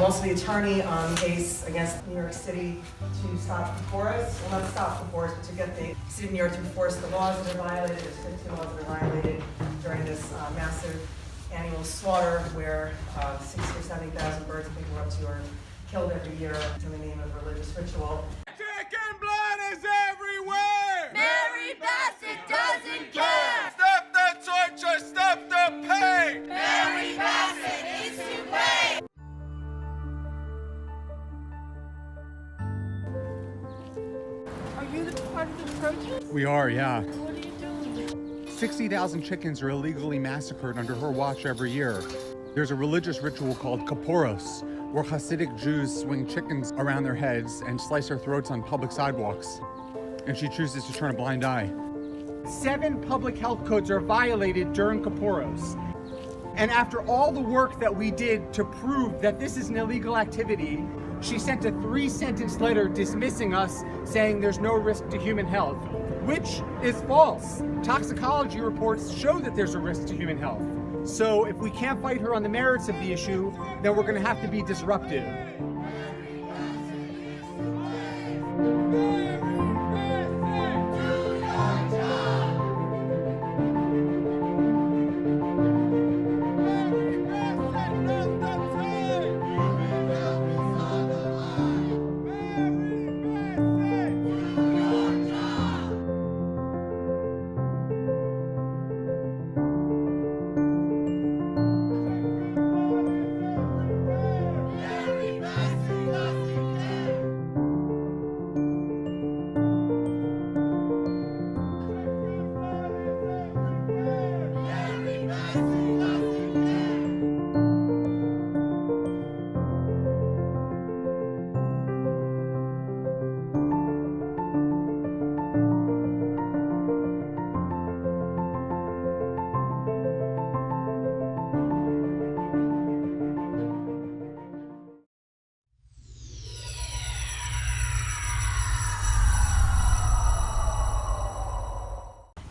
also the attorney on the case against New York City to stop the forest, well, not stop the forest, but to get the city of New York to enforce the laws that are violated. There's 15 laws that are violated during this massive annual slaughter where 60,000 or 70,000 birds, I think we're up to, are killed every year in the name of religious ritual. Chicken blood is everywhere! Mary Bassett doesn't care! Stop the torture! Stop the pain! Mary Bassett is to blame! Are you the part of the protest? We are, yeah. What are you doing? 60,000 chickens are illegally massacred under her watch every year. There's a religious ritual called Kaporos, where Hasidic Jews swing chickens around their heads and slice their throats on public sidewalks. And she chooses to turn a blind eye. 7 public health codes are violated during Kaporos. And after all the work that we did to prove that this is an illegal activity, she sent a 3-sentence letter dismissing us, saying there's no risk to human health, which is false. Toxicology reports show that there's a risk to human health. So if we can't fight her on the merits of the issue, then we're going to have to be disruptive.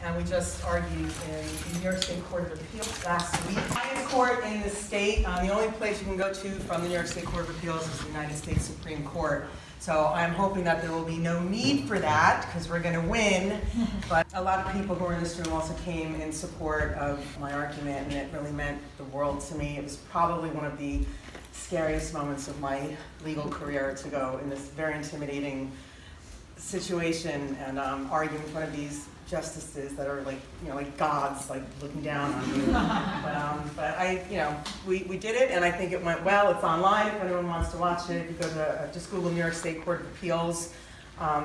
And we just argued in the New York State Court of Appeals last week. The highest court in the state, the only place you can go to from the New York State Court of Appeals is the United States Supreme Court. So I'm hoping that there will be no need for that because we're going to win. But a lot of people who are in this room also came in support of my argument, and it really meant the world to me. It was probably one of the scariest moments of my legal career to go in this very intimidating situation and argue in front of these justices that are like, like gods, like looking down on you. But we did it, and I think it went well. It's online if anyone wants to watch it. If you go to just Google New York State Court of Appeals,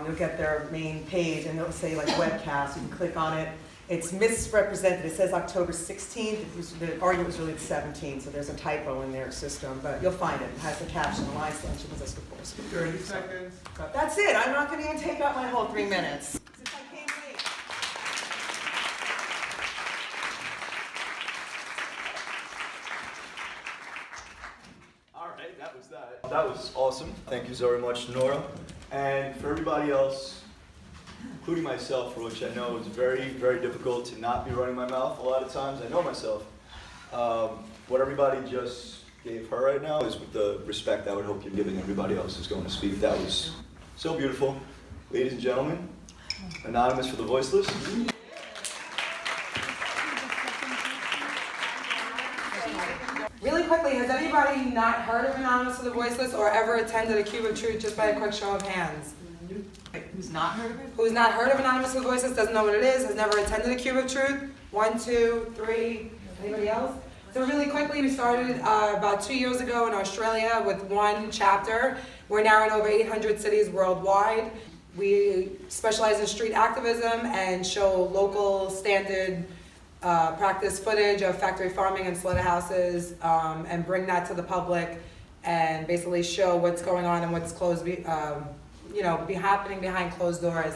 you'll get their main page, and it'll say like webcast. You can click on it. It's misrepresented. It says October 16th. The argument was really the 17th, so there's a typo in their system, but you'll find it. It has the caption, "Why Stanchion was a 30 seconds. That's it. I'm not going to even take up my whole 3 minutes. Since I came late. All right, that was that. That was awesome. Thank you very much, Nora. And for everybody else, including myself, for which I know is very, very difficult to not be running my mouth a lot of times. I know myself. What everybody just gave her right now is with the respect I would hope you're giving everybody else who's going to speak. That was so beautiful. Ladies and gentlemen, Anonymous for the Voiceless. Really quickly, has anybody not heard of Anonymous for the Voiceless or ever attended a Cube of Truth just by a quick show of hands? Who's not heard of it? Who's not heard of Anonymous for the Voiceless, doesn't know what it is, has never attended a Cube of Truth? 1, 2, 3, anybody else? So really quickly, we started about 2 years ago in Australia with 1 chapter. We're now in over 800 cities worldwide. We specialize in street activism and show local standard practice footage of factory farming and slaughterhouses and bring that to the public and basically show what's going on and what's be happening behind closed doors.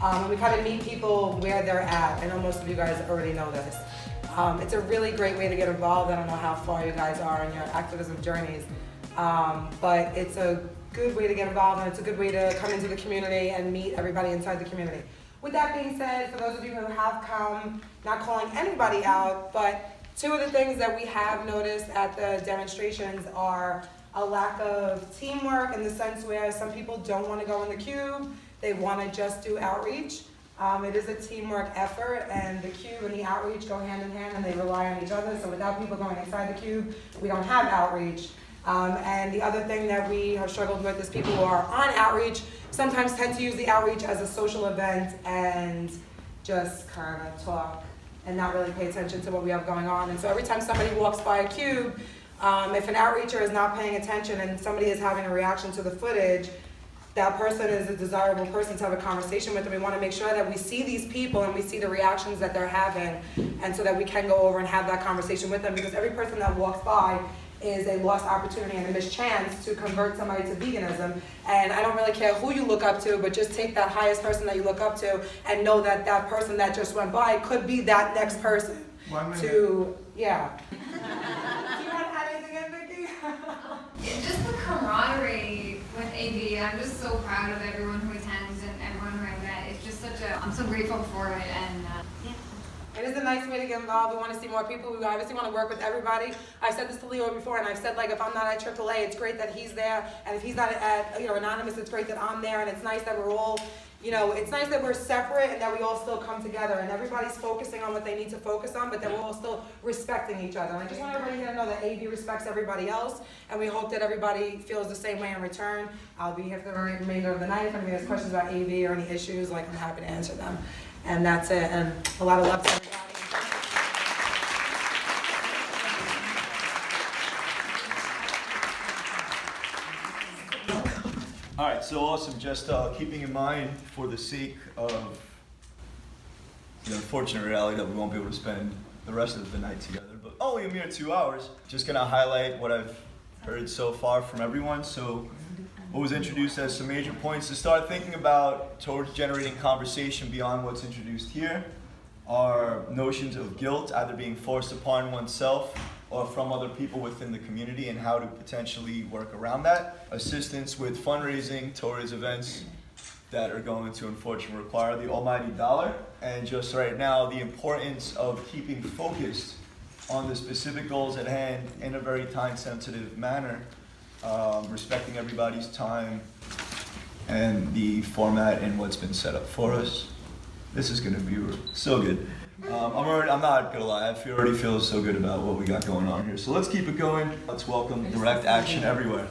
And we kind of meet people where they're at. I know most of you guys already know this. It's a really great way to get involved. I don't know how far you guys are in your activism journeys, but it's a good way to get involved, and it's a good way to come into the community and meet everybody inside the community. With that being said, for those of you who have come, not calling anybody out, but two of the things that we have noticed at the demonstrations are a lack of teamwork, in the sense where some people don't want to go in the cube, they want to just do outreach. It is a teamwork effort, and the cube and the outreach go hand in hand, and they rely on each other. So without people going inside the cube, we don't have outreach. And the other thing that we have struggled with is people who are on outreach sometimes tend to use the outreach as a social event and just kind of talk and not really pay attention to what we have going on. And so every time somebody walks by a cube, if an outreacher is not paying attention and somebody is having a reaction to the footage, that person is a desirable person to have a conversation with, and we want to make sure that we see these people and we see the reactions that they're having, and so that we can go over and have that conversation with them, because every person that walks by is a lost opportunity and a missed chance to convert somebody to veganism. And I don't really care who you look up to, but just take that highest person that you look up to and know that that person that just went by could be that next person. 1 minute. Yeah. Do you want to add anything in, Vicky? Just the camaraderie with AV. I'm just so proud of everyone who attends and everyone who I met. It's just I'm so grateful for it, and yeah. It is a nice way to get involved. We want to see more people. We obviously want to work with everybody. I've said this to Leo before, and I've said, like, if I'm not at AAA, it's great that he's there, and if he's not at, Anonymous, it's great that I'm there, and it's nice that we're all, it's nice that we're separate and that we all still come together, and everybody's focusing on what they need to focus on, but that we're all still respecting each other. And I just want everybody here to know that AV respects everybody else, and we hope that everybody feels the same way in return. I'll be here for the remainder of the night. If anybody has questions about AV or any issues, I'm happy to answer them. And that's it, and a lot of love to everybody. All right, so awesome. Just keeping in mind, for the sake of the unfortunate reality that we won't be able to spend the rest of the night together, but only a mere 2 hours, just gonna highlight what I've heard so far from everyone. So what was introduced as some major points to start thinking about towards generating conversation beyond what's introduced here are notions of guilt, either being forced upon oneself or from other people within the community, and how to potentially work around that. Assistance with fundraising towards events that are going to unfortunately require the almighty dollar. And just right now, the importance of keeping focused on the specific goals at hand in a very time-sensitive manner, respecting everybody's time and the format and what's been set up for us. This is gonna be so good. I'm not gonna lie, I already feel so good about what we got going on here. So let's keep it going. Let's welcome direct action everywhere.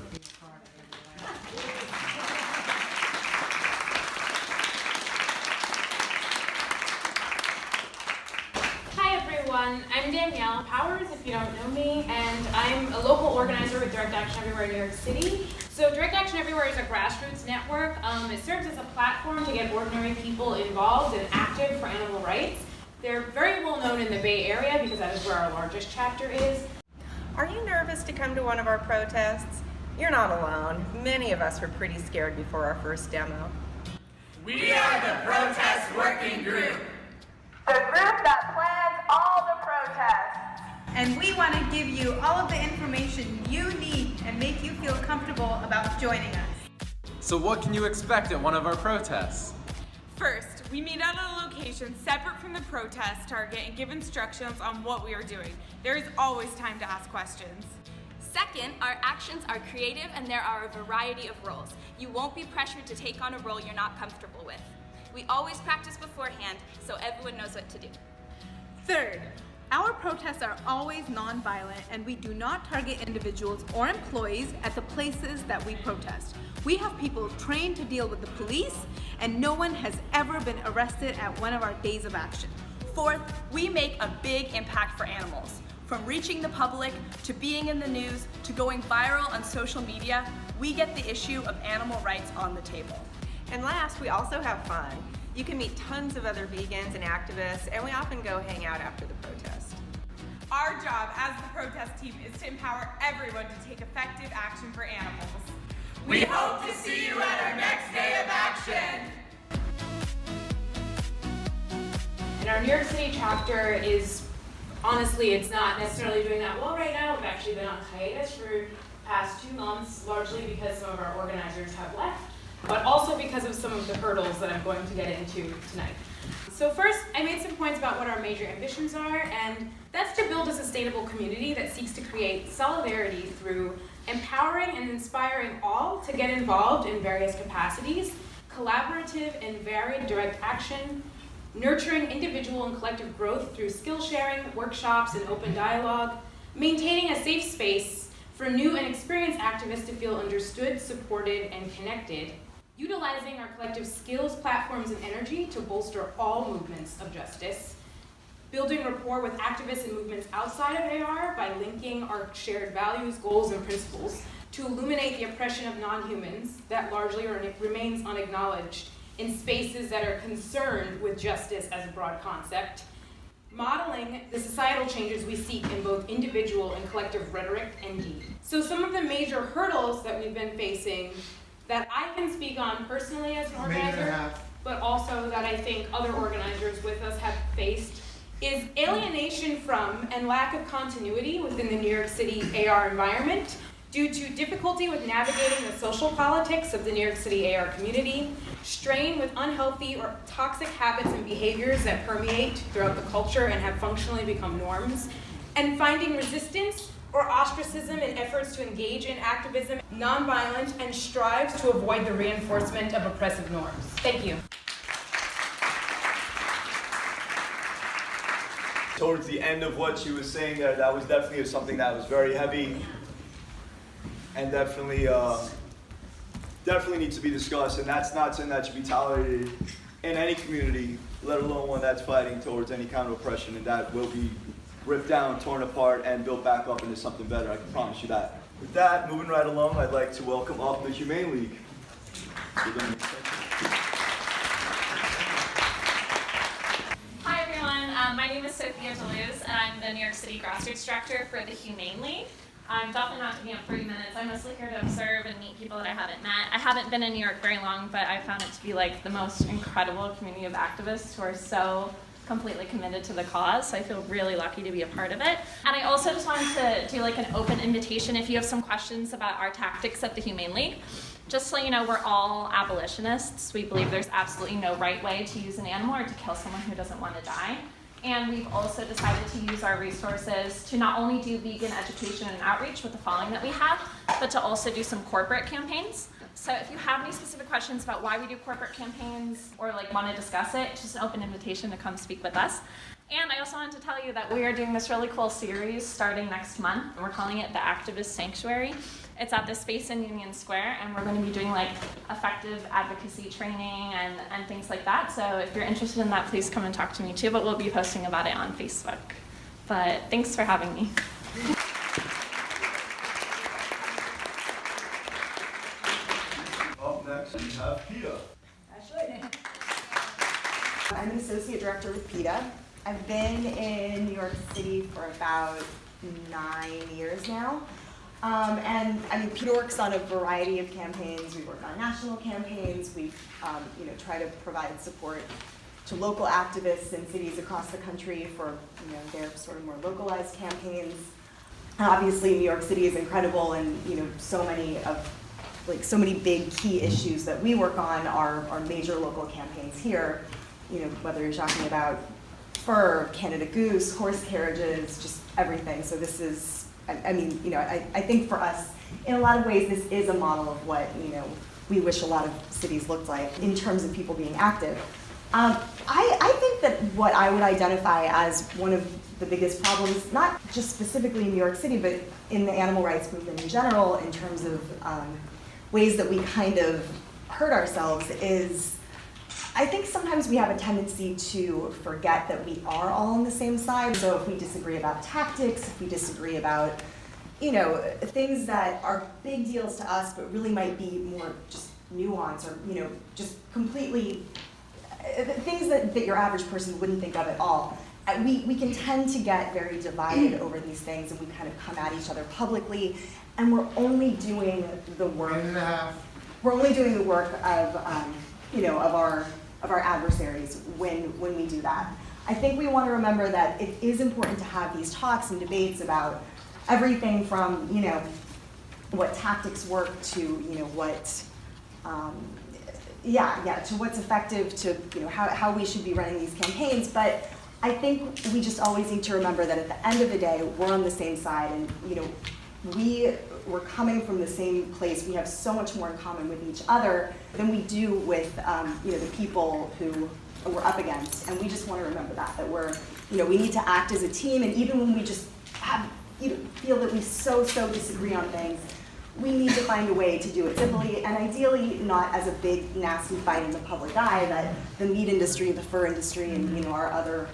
Hi everyone, I'm Danielle Powers, if you don't know me, and I'm a local organizer with Direct Action Everywhere in New York City. So Direct Action Everywhere is a grassroots network. It serves as a platform to get ordinary people involved and active for animal rights. They're very well known in the Bay Area because that is where our largest chapter is. Are you nervous to come to one of our protests? You're not alone. Many of us were pretty scared before our first demo. We are the Protest Working Group. The group that plans all the protests. And we want to give you all of the information you need and make you feel comfortable about joining us. So what can you expect at one of our protests? First, we meet at a location separate from the protest target and give instructions on what we are doing. There is always time to ask questions. Second, our actions are creative and there are a variety of roles. You won't be pressured to take on a role you're not comfortable with. We always practice beforehand so everyone knows what to do. Third, our protests are always nonviolent and we do not target individuals or employees at the places that we protest. We have people trained to deal with the police, and no one has ever been arrested at one of our days of action. Fourth, we make a big impact for animals. From reaching the public, to being in the news, to going viral on social media, we get the issue of animal rights on the table. And last, we also have fun. You can meet tons of other vegans and activists, and we often go hang out after the protest. Our job as the protest team is to empower everyone to take effective action for animals. We hope to see you at our next day of action. New York City chapter is, honestly, it's not necessarily doing that well right now. We've actually been on hiatus for the past 2 months, largely because some of our organizers have left, but also because of some of the hurdles that I'm going to get into tonight. So first, I made some points about what our major ambitions are, and that's to build a sustainable community that seeks to create solidarity through empowering and inspiring all to get involved in various capacities, collaborative and varied direct action, nurturing individual and collective growth through skill sharing, workshops, and open dialogue, maintaining a safe space for new and experienced activists to feel understood, supported, and connected, utilizing our collective skills, platforms, and energy to bolster all movements of justice, building rapport with activists and movements outside of AR by linking our shared values, goals, and principles to illuminate the oppression of non-humans that largely remains unacknowledged in spaces that are concerned with justice as a broad concept, modeling the societal changes we seek in both individual and collective rhetoric and deed. So some of the major hurdles that we've been facing that I can speak on personally as an organizer, but also that I think other organizers with us have faced, is alienation from and lack of continuity within the New York City AR environment due to difficulty with navigating the social politics of the New York City AR community, strain with unhealthy or toxic habits and behaviors that permeate throughout the culture and have functionally become norms, and finding resistance or ostracism in efforts to engage in activism, nonviolent, and strives to avoid the reinforcement of oppressive norms. Thank you. Towards the end of what she was saying there, that was definitely something that was very heavy and definitely needs to be discussed, and that's not something that should be tolerated in any community, let alone one that's fighting towards any kind of oppression, and that will be ripped down, torn apart, and built back up into something better. I can promise you that. With that, moving right along, I'd like to welcome up the Humane League. Hi everyone, my name is Sophia Deleuze, and I'm the New York City Grassroots Director for the Humane League. I'm definitely not taking up 30 minutes. I'm mostly here to observe and meet people that I haven't met. I haven't been in New York very long, but I found it to be like the most incredible community of activists who are so completely committed to the cause, so I feel really lucky to be a part of it. And I also just wanted to do like an open invitation if you have some questions about our tactics at the Humane League. Just so you know, we're all abolitionists. We believe there's absolutely no right way to use an animal or to kill someone who doesn't want to die. And we've also decided to use our resources to not only do vegan education and outreach with the following that we have, but to also do some corporate campaigns. So if you have any specific questions about why we do corporate campaigns or like want to discuss it, it's just an open invitation to come speak with us. And I also wanted to tell you that we are doing this really cool series starting next month, and we're calling it the Activist Sanctuary. It's at this space in Union Square, and we're going to be doing like effective advocacy training and things like that. So if you're interested in that, please come and talk to me too, but we'll be posting about it on Facebook. But thanks for having me. Up next, we have PETA. I'm an associate director with PETA. I've been in New York City for about 9 years now. And I mean, PETA works on a variety of campaigns. We work on national campaigns. We try to provide support to local activists in cities across the country for their sort of more localized campaigns. And obviously, New York City is incredible, and so many big key issues that we work on are major local campaigns here. Whether you're talking about fur, Canada goose, horse carriages, just everything. So this is, I think for us, in a lot of ways, this is a model of what, we wish a lot of cities looked like in terms of people being active. I think that what I would identify as one of the biggest problems, not just specifically in New York City, but in the animal rights movement in general, in terms of ways that we kind of hurt ourselves, is I think sometimes we have a tendency to forget that we are all on the same side. So if we disagree about tactics, if we disagree about, things that are big deals to us, but really might be more just nuance or, just completely, things that your average person wouldn't think of at all. We can tend to get very divided over these things, and we kind of come at each other publicly, and we're only doing the work. We're only doing the work of, of our adversaries when we do that. I think we want to remember that it is important to have these talks and debates about everything from, what tactics work to, what, to what's effective, to, how we should be running these campaigns. But I think we just always need to remember that at the end of the day, we're on the same side, and, we're coming from the same place. We have so much more in common with each other than we do with, the people who we're up against. And we just want to remember that we're, we need to act as a team, and even when we just have, feel that we so disagree on things, we need to find a way to do it civilly, and ideally not as a big, nasty fight in the public eye that the meat industry, the fur industry, and our other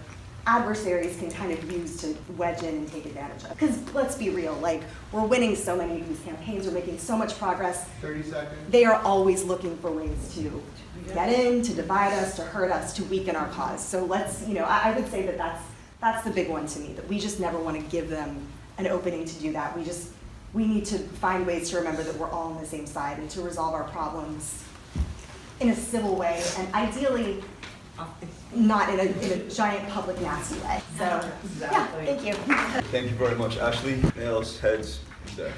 adversaries can kind of use to wedge in and take advantage of. Because let's be real, we're winning so many of these campaigns, we're making so much progress. 30 seconds. They are always looking for ways to get in, to divide us, to hurt us, to weaken our cause. So let's, I would say that that's the big one to me, that we just never want to give them an opening to do that. We need to find ways to remember that we're all on the same side and to resolve our problems in a civil way, and ideally not in a giant public nasty way. So, yeah, thank you. Thank you very much, Ashley. Nails, heads, there.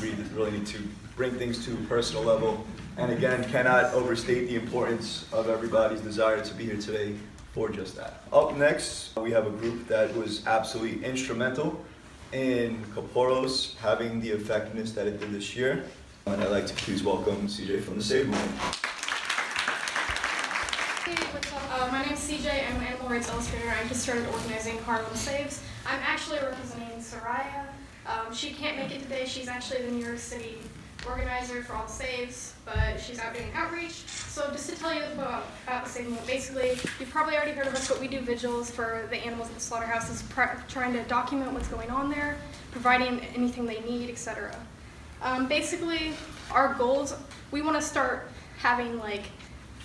We really need to bring things to a personal level, and again, cannot overstate the importance of everybody's desire to be here today for just that. Up next, we have a group that was absolutely instrumental in Kaporos having the effectiveness that it did this year. And I'd like to please welcome CJ from the Save Movement. Hey, what's up? My name's CJ. I'm an animal rights illustrator. I just started organizing Harlem Saves. I'm actually representing Soraya. She can't make it today. She's actually the New York City organizer for all the saves, but she's out doing outreach. So just to tell you about the Save Movement, basically, you've probably already heard of us, but we do vigils for the animals at the slaughterhouses, trying to document what's going on there, providing anything they need, etc. Basically, our goals, we want to start having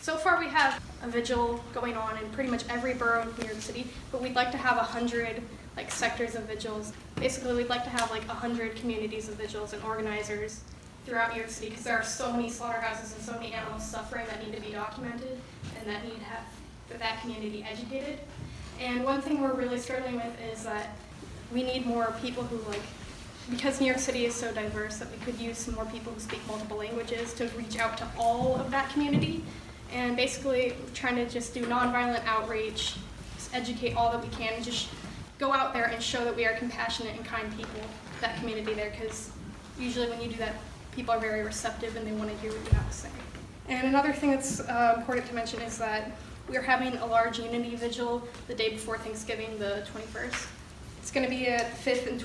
so far we have a vigil going on in pretty much every borough in New York City, but we'd like to have 100 sectors of vigils. Basically, we'd like to have 100 communities of vigils and organizers throughout New York City, because there are so many slaughterhouses and so many animals suffering that need to be documented and that need to have that community educated. And one thing we're really struggling with is that we need more people who because New York City is so diverse, that we could use some more people who speak multiple languages to reach out to all of that community. And basically trying to just do nonviolent outreach, just educate all that we can, and just go out there and show that we are compassionate and kind people, that community there, because usually when you do that, people are very receptive and they want to hear what you have to say. And another thing that's important to mention is that we are having a large unity vigil the day before Thanksgiving, the 21st. It's going to be at 5th and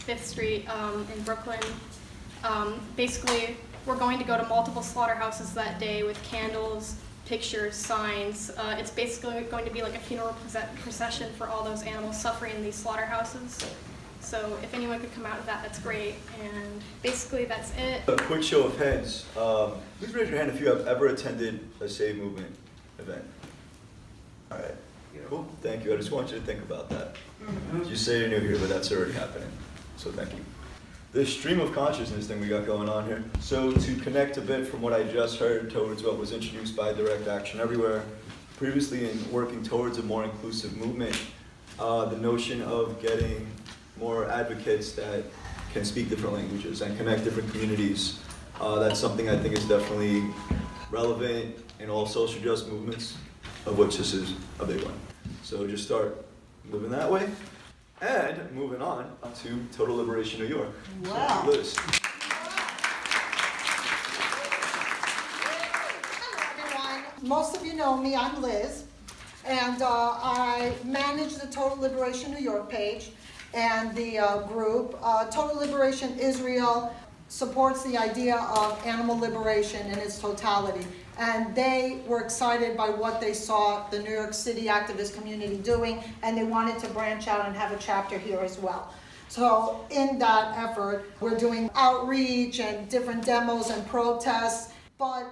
5th Street in Brooklyn. Basically, we're going to go to multiple slaughterhouses that day with candles, pictures, signs. It's basically going to be like a funeral procession for all those animals suffering in these slaughterhouses. So if anyone could come out of that, that's great. And basically, that's it. A quick show of hands. Please raise your hand if you have ever attended a Save Movement event. All right. Cool. Thank you. I just want you to think about that. You say you're new here, but that's already happening. So thank you. This stream of consciousness thing we got going on here. So to connect a bit from what I just heard towards what was introduced by Direct Action Everywhere, previously in working towards a more inclusive movement, the notion of getting more advocates that can speak different languages and connect different communities, that's something I think is definitely relevant in all social justice movements, of which this is a big one. So just start moving that way. And moving on to Total Liberation New York. Wow. Liz. Hello, everyone. Most of you know me. I'm Liz. And I manage the Total Liberation New York page and the group. Total Liberation Israel supports the idea of animal liberation in its totality. And they were excited by what they saw the New York City activist community doing, and they wanted to branch out and have a chapter here as well. So in that effort, we're doing outreach and different demos and protests, but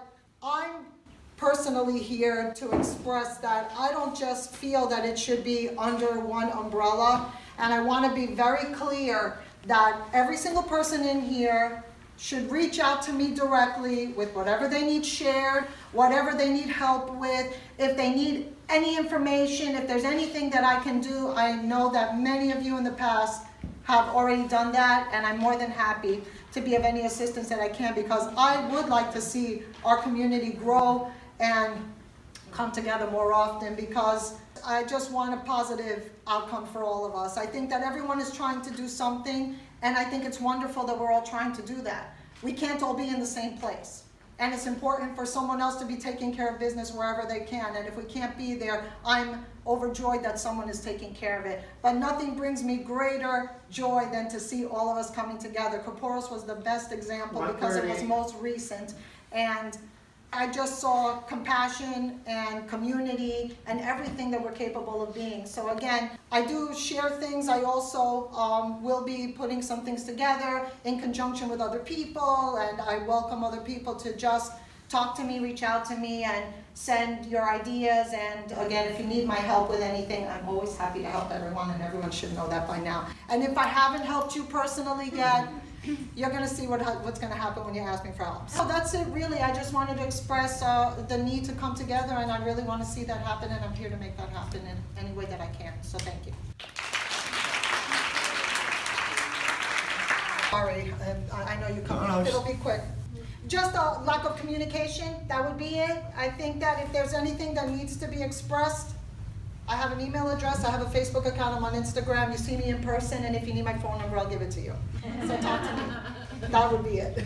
I'm personally here to express that I don't just feel that it should be under one umbrella, and I want to be very clear that every single person in here should reach out to me directly with whatever they need shared, whatever they need help with, if they need any information, if there's anything that I can do. I know that many of you in the past have already done that, and I'm more than happy to be of any assistance that I can, because I would like to see our community grow and come together more often, because I just want a positive outcome for all of us. I think that everyone is trying to do something, and I think it's wonderful that we're all trying to do that. We can't all be in the same place. And it's important for someone else to be taking care of business wherever they can. And if we can't be there, I'm overjoyed that someone is taking care of it. But nothing brings me greater joy than to see all of us coming together. Kaporos was the best example because it was most recent. And I just saw compassion and community and everything that we're capable of being. So again, I do share things. I also will be putting some things together in conjunction with other people, and I welcome other people to just talk to me, reach out to me, and send your ideas. And again, if you need my help with anything, I'm always happy to help everyone, and everyone should know that by now. And if I haven't helped you personally yet, you're going to see what's going to happen when you ask me for help. So that's it, really. I just wanted to express the need to come together, and I really want to see that happen, and I'm here to make that happen in any way that I can. So thank you. Sorry, I know you come. It'll be quick. Just a lack of communication, that would be it. I think that if there's anything that needs to be expressed, I have an email address, I have a Facebook account, I'm on Instagram, you see me in person, and if you need my phone number, I'll give it to you. So talk to me. That would be it.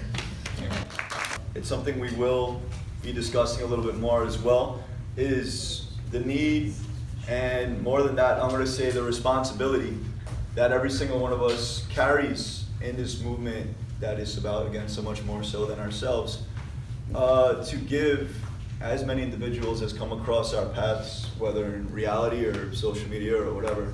It's something we will be discussing a little bit more as well, is the need, and more than that, I'm going to say the responsibility that every single one of us carries in this movement that is about, again, so much more so than ourselves, to give as many individuals as come across our paths, whether in reality or social media or whatever,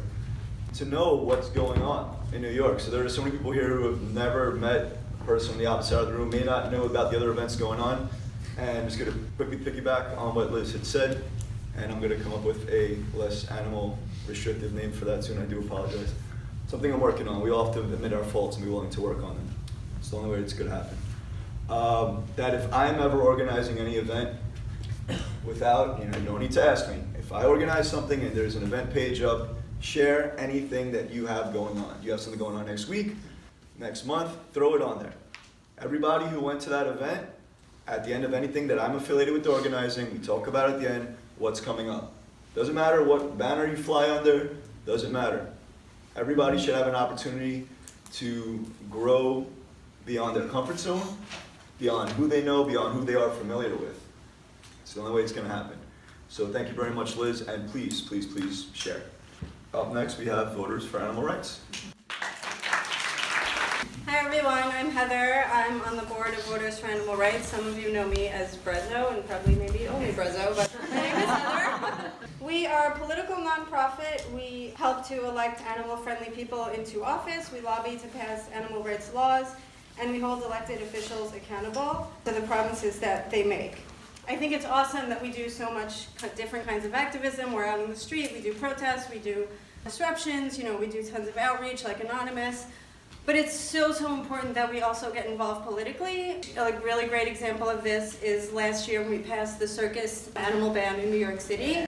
to know what's going on in New York. So there are so many people here who have never met a person on the opposite side of the room, may not know about the other events going on. And I'm just going to quickly piggyback on what Liz had said, and I'm going to come up with a less animal restrictive name for that soon. I do apologize. Something I'm working on. We all have to admit our faults and be willing to work on them. It's the only way it's going to happen. That if I'm ever organizing any event, without, you don't need to ask me. If I organize something and there's an event page up, share anything that you have going on. You have something going on next week, next month, throw it on there. Everybody who went to that event, at the end of anything that I'm affiliated with organizing, we talk about at the end what's coming up. Doesn't matter what banner you fly under, doesn't matter. Everybody should have an opportunity to grow beyond their comfort zone, beyond who they know, beyond who they are familiar with. It's the only way it's going to happen. So thank you very much, Liz, and please, please, please share. Up next, we have Voters for Animal Rights. Hi everyone, I'm Heather. I'm on the board of Voters for Animal Rights. Some of you know me as Brezzo, and probably maybe only Brezzo, but my name is Heather. We are a political nonprofit. We help to elect animal-friendly people into office. We lobby to pass animal rights laws, and we hold elected officials accountable to the promises that they make. I think it's awesome that we do so much different kinds of activism. We're out on the street, we do protests, we do disruptions, we do tons of outreach like Anonymous. But it's so, so important that we also get involved politically. A really great example of this is last year when we passed the circus animal ban in New York City.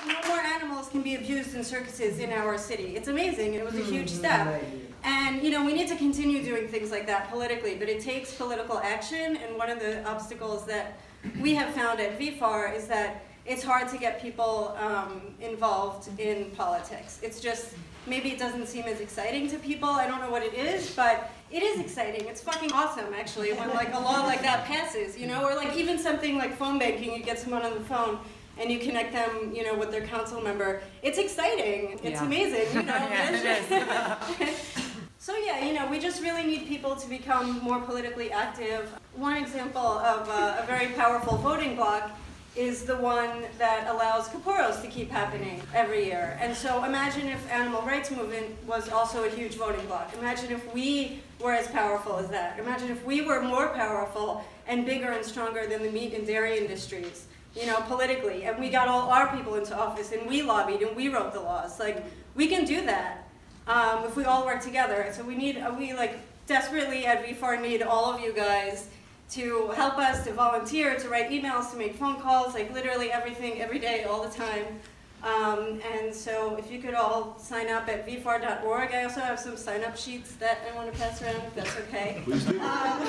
No more animals can be abused in circuses in our city. It's amazing. It was a huge step. And we need to continue doing things like that politically, but it takes political action, and one of the obstacles that we have found at VFAR is that it's hard to get people involved in politics. It's just, maybe it doesn't seem as exciting to people. I don't know what it is, but it is exciting. It's fucking awesome, actually, when a law like that passes, or even something like phone banking, you get someone on the phone and you connect them, with their council member. It's exciting. It's amazing, So yeah, we just really need people to become more politically active. One example of a very powerful voting bloc is the one that allows Kaporos to keep happening every year. And so imagine if animal rights movement was also a huge voting bloc. Imagine if we were as powerful as that. Imagine if we were more powerful and bigger and stronger than the meat and dairy industries, politically. And we got all our people into office, and we lobbied, and we wrote the laws. We can do that. if we all work together. So we like desperately at V4 need all of you guys to help us, to volunteer, to write emails, to make phone calls, like literally everything, every day, all the time. And so if you could all sign up at v4.org. I also have some sign-up sheets that I want to pass around, if that's okay. Please do. At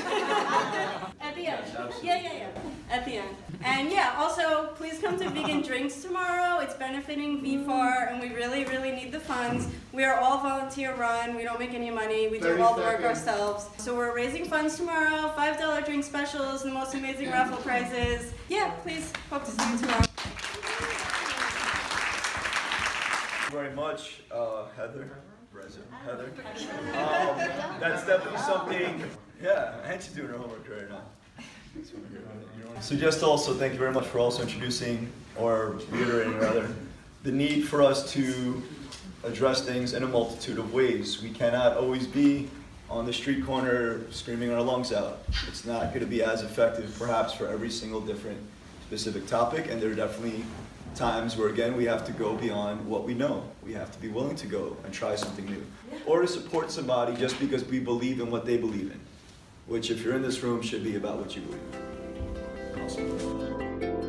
the end. Yeah. At the end. And yeah, also, please come to Vegan Drinks tomorrow. It's benefiting V4, and we really, really need the funds. We are all volunteer run. We don't make any money. We do all the work ourselves. So we're raising funds tomorrow, $5 drink specials, and the most amazing raffle prizes. Yeah, please, hope to see you tomorrow. Very much, Heather. That's definitely something. Yeah, and she's doing her homework right now. So just also thank you very much for also introducing, or reiterating rather, the need for us to address things in a multitude of ways. We cannot always be on the street corner screaming our lungs out. It's not going to be as effective perhaps for every single different specific topic, and there are definitely times where, again, we have to go beyond what we know. We have to be willing to go and try something new. Or to support somebody just because we believe in what they believe in, which if you're in this room should be about what you believe in. Awesome.